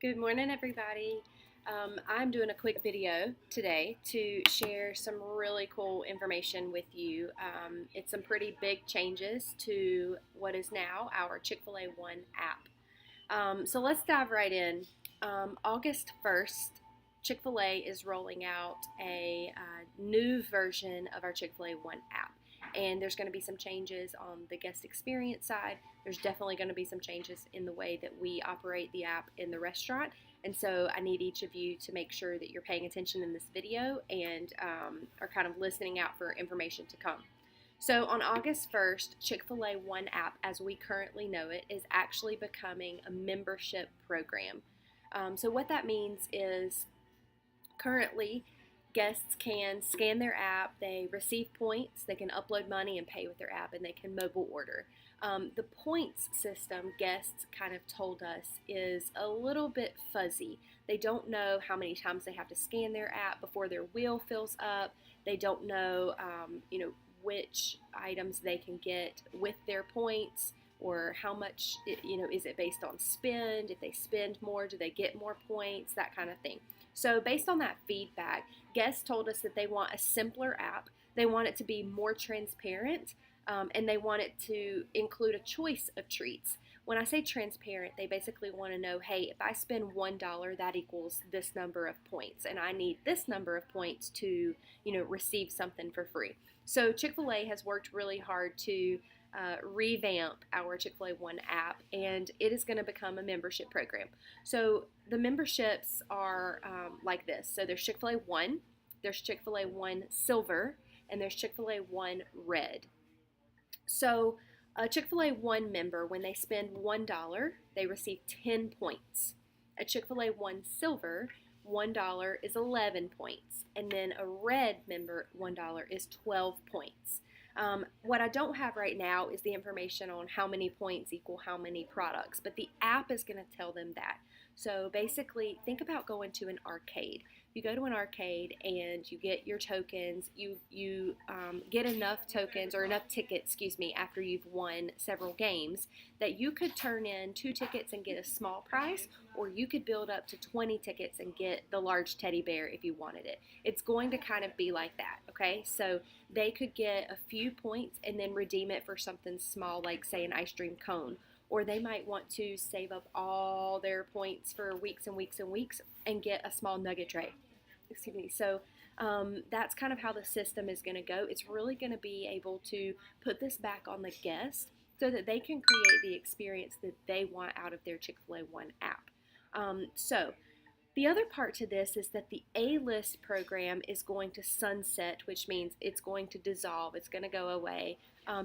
Good morning, everybody. I'm doing a quick video today to share some really cool information with you. It's some pretty big changes to what is now our Chick-fil-A One app. So let's dive right in. August 1st, Chick-fil-A is rolling out a new version of our Chick-fil-A One app. And there's going to be some changes on the guest experience side. There's definitely going to be some changes in the way that we operate the app in the restaurant. And so I need each of you to make sure that you're paying attention in this video and are kind of listening out for information to come. So on August 1st, Chick-fil-A One app, as we currently know it, is actually becoming a membership program. So what that means is currently guests can scan their app, they receive points, they can upload money and pay with their app, and they can mobile order. The points system, guests kind of told us, is a little bit fuzzy. They don't know how many times they have to scan their app before their wheel fills up. They don't know, which items they can get with their points, or how much, is it based on spend? If they spend more, do they get more points? That kind of thing. So based on that feedback, guests told us that they want a simpler app. They want it to be more transparent, and they want it to include a choice of treats. When I say transparent, they basically want to know, hey, if I spend $1, that equals this number of points, and I need this number of points to, receive something for free. So Chick-fil-A has worked really hard to revamp our Chick-fil-A One app, and it is going to become a membership program. So the memberships are like this. So there's Chick-fil-A One, there's Chick-fil-A One Silver, and there's Chick-fil-A One Red. So a Chick-fil-A One member, when they spend $1, they receive 10 points. A Chick-fil-A One Silver, $1 is 11 points. And then a Red member, $1 is 12 points. What I don't have right now is the information on how many points equal how many products, but the app is going to tell them that. So basically, think about going to an arcade. You go to an arcade and you get your tokens. You get enough tokens or enough tickets, after you've won several games, that you could turn in 2 tickets and get a small prize, or you could build up to 20 tickets and get the large teddy bear if you wanted it. It's going to kind of be like that, okay? So they could get a few points and then redeem it for something small, like say an ice cream cone. Or they might want to save up all their points for weeks and weeks and weeks and get a small nugget tray. So that's kind of how the system is going to go. It's really going to be able to put this back on the guest so that they can create the experience that they want out of their Chick-fil-A One app. So the other part to this is that the A-list program is going to sunset, which means it's going to dissolve. It's going to go away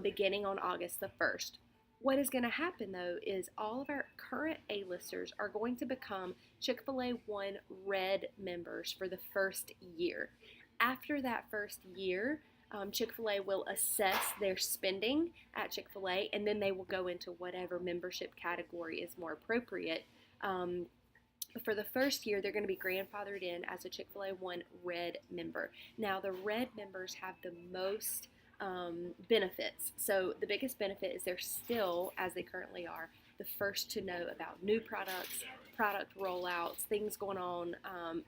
beginning on August the 1st. What is going to happen, though, is all of our current A-listers are going to become Chick-fil-A One Red members for the first year. After that first year, Chick-fil-A will assess their spending at Chick-fil-A, and then they will go into whatever membership category is more appropriate. For the first year, they're going to be grandfathered in as a Chick-fil-A One Red member. Now, the Red members have the most benefits. So the biggest benefit is they're still, as they currently are, the first to know about new products, product rollouts, things going on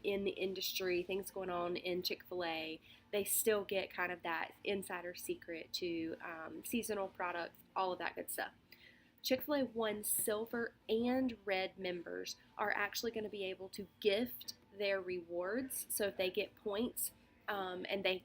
in the industry, things going on in Chick-fil-A. They still get kind of that insider secret to seasonal products, all of that good stuff. Chick-fil-A One Silver and Red members are actually going to be able to gift their rewards. So if they get points and they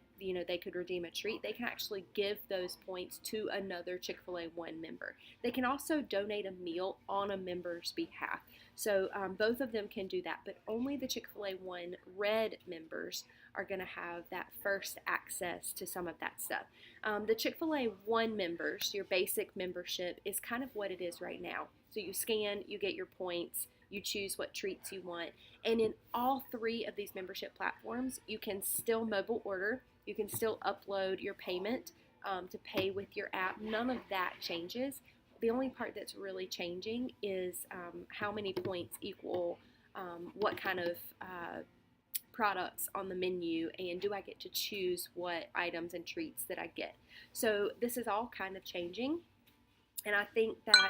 could redeem a treat, they can actually give those points to another Chick-fil-A One member. They can also donate a meal on a member's behalf. So both of them can do that, but only the Chick-fil-A One Red members are going to have that first access to some of that stuff. The Chick-fil-A One members, your basic membership, is kind of what it is right now. So you scan, you get your points, you choose what treats you want, and in all 3 of these membership platforms, you can still mobile order. You can still upload your payment to pay with your app. None of that changes. The only part that's really changing is how many points equal what kind of products on the menu, and do I get to choose what items and treats that I get. So this is all kind of changing, and I think that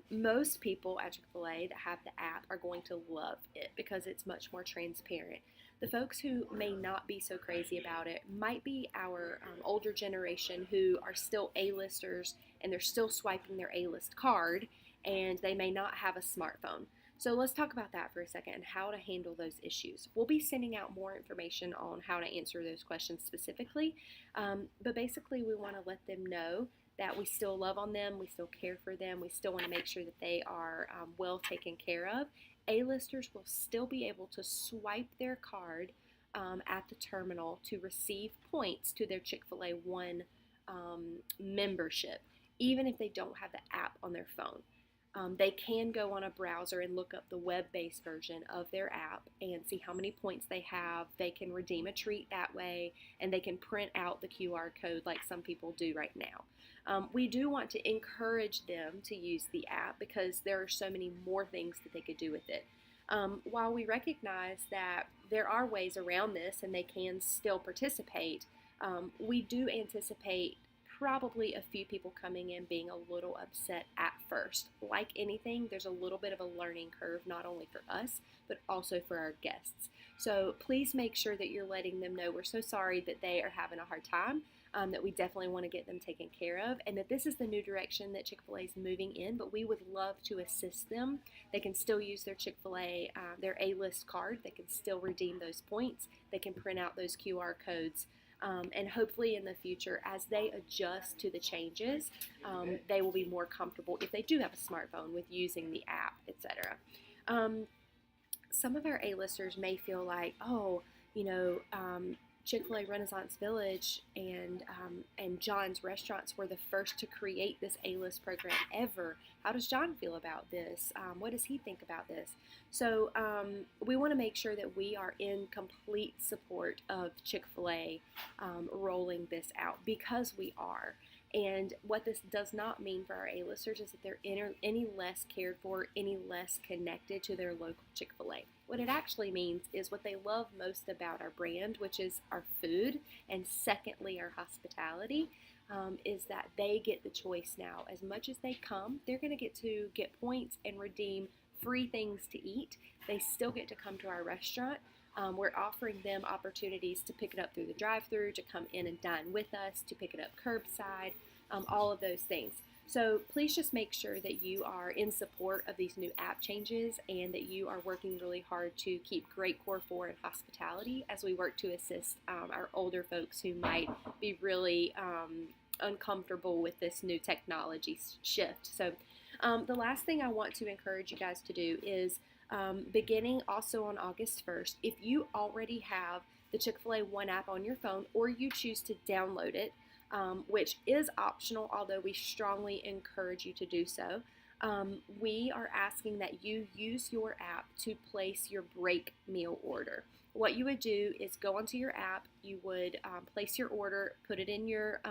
Most people at Chick-fil-A that have the app are going to love it because it's much more transparent. The folks who may not be so crazy about it might be our older generation who are still A-listers and they're still swiping their A-list card and they may not have a smartphone. So let's talk about that for a second and how to handle those issues. We'll be sending out more information on how to answer those questions specifically, but basically we want to let them know that we still love on them, we still care for them, we still want to make sure that they are well taken care of. A-listers will still be able to swipe their card at the terminal to receive points to their Chick-fil-A One membership, even if they don't have the app on their phone. They can go on a browser and look up the web-based version of their app and see how many points they have. They can redeem a treat that way, and they can print out the QR code like some people do right now. We do want to encourage them to use the app because there are so many more things that they could do with it. While we recognize that there are ways around this and they can still participate, we do anticipate probably a few people coming in being a little upset at first. Like anything, there's a little bit of a learning curve, not only for us, but also for our guests. So please make sure that you're letting them know we're so sorry that they are having a hard time, that we definitely want to get them taken care of, and that this is the new direction that Chick-fil-A is moving in, but we would love to assist them. They can still use their Chick-fil-A, their A-list card. They can still redeem those points. They can print out those QR codes. And hopefully in the future, as they adjust to the changes, they will be more comfortable if they do have a smartphone with using the app, etc. Some of our A-listers may feel like, oh, Chick-fil-A Renaissance Village and John's restaurants were the first to create this A-list program ever. How does John feel about this? What does he think about this? So we want to make sure that we are in complete support of Chick-fil-A rolling this out, because we are. And what this does not mean for our A-listers is that they're any less cared for, any less connected to their local Chick-fil-A. What it actually means is what they love most about our brand, which is our food, and secondly, our hospitality, is that they get the choice now. As much as they come, they're going to get points and redeem free things to eat. They still get to come to our restaurant. We're offering them opportunities to pick it up through the drive-thru, to come in and dine with us, to pick it up curbside, all of those things. So please just make sure that you are in support of these new app changes and that you are working really hard to keep great core 4 and hospitality as we work to assist our older folks who might be really uncomfortable with this new technology shift. So the last thing I want to encourage you guys to do is beginning also on August 1st, if you already have the Chick-fil-A One app on your phone or you choose to download it, which is optional, although we strongly encourage you to do so, we are asking that you use your app to place your break meal order. What you would do is go onto your app, you would place your order, put it in your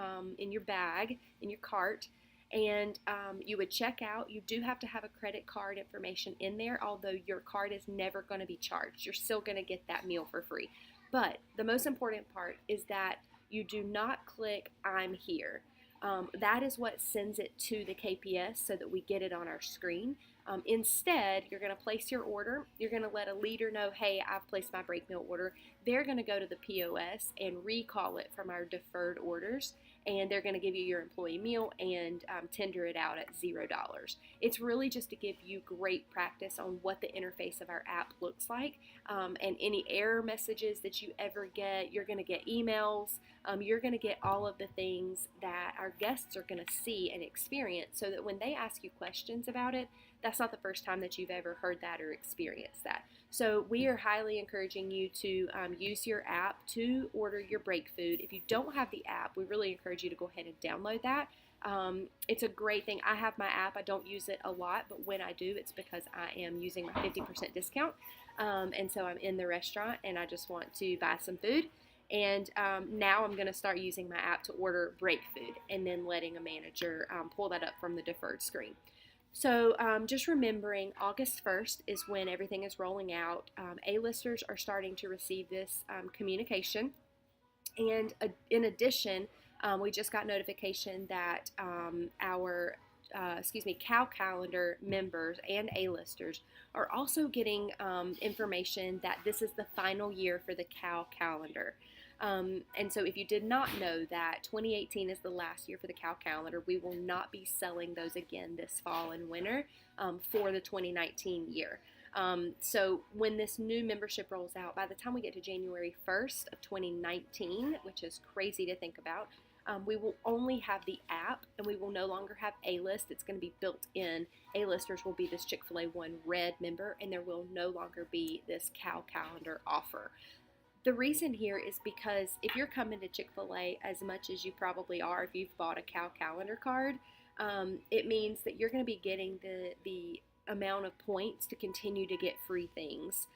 bag, in your cart, and you would check out. You do have to have a credit card information in there, although your card is never going to be charged. You're still going to get that meal for free. But the most important part is that you do not click "I'm here." That is what sends it to the KPS so that we get it on our screen. Instead, you're going to place your order. You're going to let a leader know, hey, I've placed my break meal order. They're going to go to the POS and recall it from our deferred orders, and they're going to give you your employee meal and tender it out at $0. It's really just to give you great practice on what the interface of our app looks like, and any error messages that you ever get, you're going to get emails, you're going to get all of the things that our guests are going to see and experience, so that when they ask you questions about it, that's not the first time that you've ever heard that or experienced that. So we are highly encouraging you to use your app to order your break food. If you don't have the app, we really encourage you to go ahead and download that. It's a great thing. I have my app. I don't use it a lot, but when I do, it's because I am using my 50% discount. And so I'm in the restaurant and I just want to buy some food. And now I'm going to start using my app to order break food and then letting a manager pull that up from the deferred screen. So just remembering August 1st is when everything is rolling out. A-listers are starting to receive this communication. And in addition, we just got notification that our Cow Calendar members and A-listers are also getting information that this is the final year for the Cow Calendar. And so if you did not know that 2018 is the last year for the Cow Calendar, we will not be selling those again this fall and winter for the 2019 year. So when this new membership rolls out, by the time we get to January 1st of 2019, which is crazy to think about, we will only have the app, and we will no longer have A-List. It's going to be built in. A-listers will be this Chick-fil-A One Red member, and there will no longer be this Cow Calendar offer. The reason here is because if you're coming to Chick-fil-A as much as you probably are if you've bought a Cow Calendar card, it means that you're going to be getting the amount of points to continue to get free things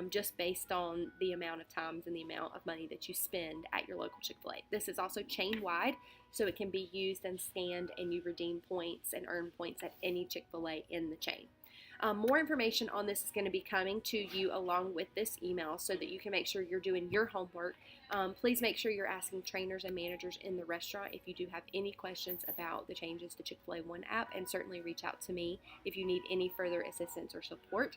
just based on the amount of times and the amount of money that you spend at your local Chick-fil-A. This is also chain-wide, so it can be used and scanned, and you redeem points and earn points at any Chick-fil-A in the chain. More information on this is going to be coming to you along with this email so that you can make sure you're doing your homework. Please make sure you're asking trainers and managers in the restaurant if you do have any questions about the changes to Chick-fil-A One app, and certainly reach out to me if you need any further assistance or support.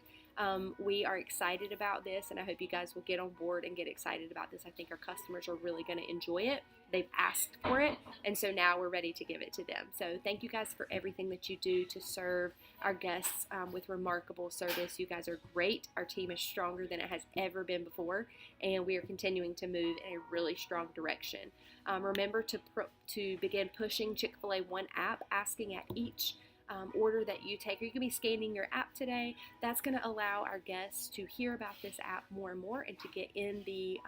We are excited about this, and I hope you guys will get on board and get excited about this. I think our customers are really going to enjoy it. They've asked for it, and so now we're ready to give it to them. So thank you guys for everything that you do to serve our guests with remarkable service. You guys are great. Our team is stronger than it has ever been before, and we are continuing to move in a really strong direction. Remember to begin pushing Chick-fil-A One app, asking at each order that you take, or you can be scanning your app today. That's going to allow our guests to hear about this app more and more, and to get in the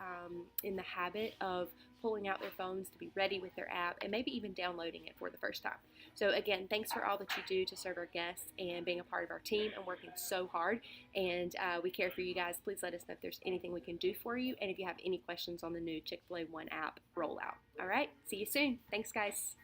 habit of pulling out their phones to be ready with their app, and maybe even downloading it for the first time. So again, thanks for all that you do to serve our guests and being a part of our team and working so hard. And we care for you guys. Please let us know if there's anything we can do for you, and if you have any questions on the new Chick-fil-A One app rollout. All right, see you soon. Thanks, guys.